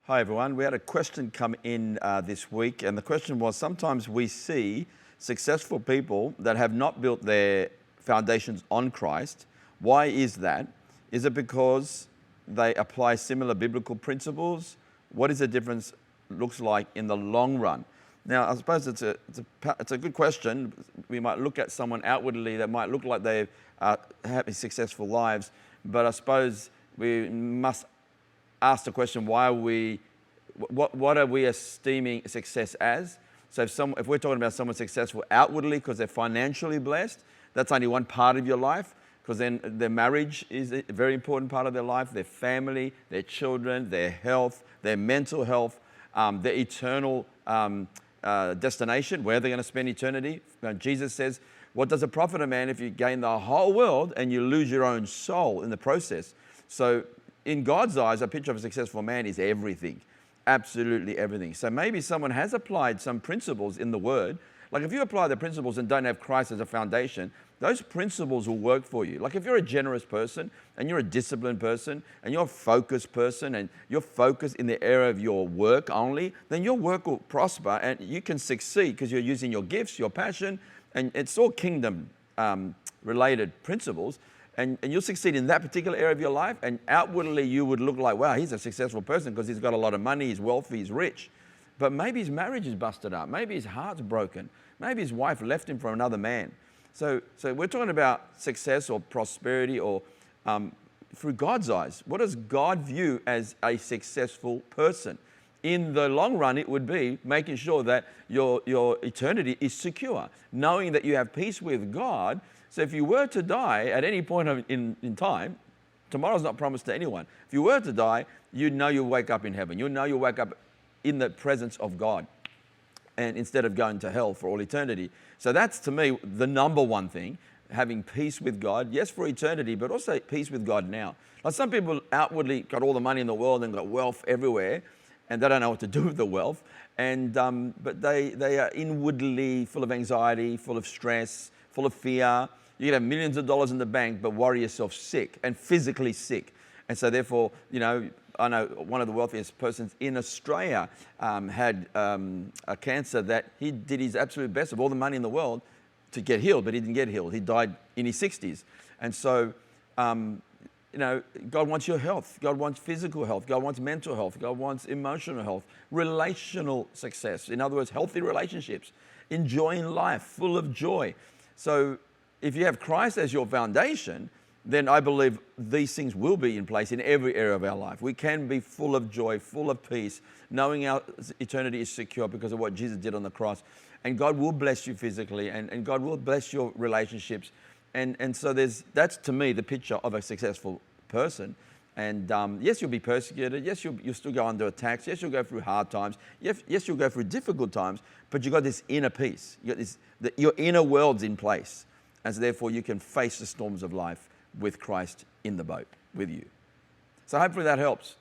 Hi everyone, we had a question come in this week, and the question was, sometimes we see successful people that have not built their foundations on Christ. Why is that? Is it because they apply similar biblical principles? What is the difference looks like in the long run? Now, I suppose it's a good question. We might look at someone outwardly that might look like they have successful lives, but I suppose we must ask the question, what are we esteeming success as? So if we're talking about someone successful outwardly because they're financially blessed, that's only one part of your life, because then their marriage is a very important part of their life, their family, their children, their health, their mental health, their eternal destination, where they're going to spend eternity. Jesus says, what does it profit a man if you gain the whole world and you lose your own soul in the process? So in God's eyes, a picture of a successful man is everything, absolutely everything. So maybe someone has applied some principles in the Word. Like if you apply the principles and don't have Christ as a foundation, those principles will work for you. Like if you're a generous person and you're a disciplined person and you're a focused person and you're focused in the area of your work only, then your work will prosper and you can succeed because you're using your gifts, your passion, and it's all kingdom related principles. And you'll succeed in that particular area of your life, and outwardly you would look like, wow, he's a successful person because he's got a lot of money, he's wealthy, he's rich. But maybe his marriage is busted up, maybe his heart's broken, maybe his wife left him for another man. So we're talking about success or prosperity or through God's eyes. What does God view as a successful person? In the long run, it would be making sure that your eternity is secure, knowing that you have peace with God. So if you were to die at any point in time, tomorrow's not promised to anyone. If you were to die, you'd know you'll wake up in heaven. You'll know you'll wake up in the presence of God, and instead of going to hell for all eternity. So that's, to me, the number one thing, having peace with God, yes, for eternity, but also peace with God now. Like some people outwardly got all the money in the world and got wealth everywhere, and they don't know what to do with the wealth, but they are inwardly full of anxiety, full of stress, full of fear. You can have millions of dollars in the bank, but worry yourself sick and physically sick. And so therefore, I know one of the wealthiest persons in Australia had a cancer that he did his absolute best of all the money in the world to get healed, but he didn't get healed. He died in his 60s. And so, God wants your health. God wants physical health. God wants mental health. God wants emotional health, relational success. In other words, healthy relationships, enjoying life, full of joy. So if you have Christ as your foundation, then I believe these things will be in place in every area of our life. We can be full of joy, full of peace, knowing our eternity is secure because of what Jesus did on the cross. And God will bless you physically, and God will bless your relationships. And so that's, to me, the picture of a successful person. And yes, you'll be persecuted. Yes, you'll still go under attacks. Yes, you'll go through hard times. Yes, you'll go through difficult times. But you've got this inner peace. Your inner world's in place. And so therefore, you can face the storms of life with Christ in the boat with you. So hopefully that helps.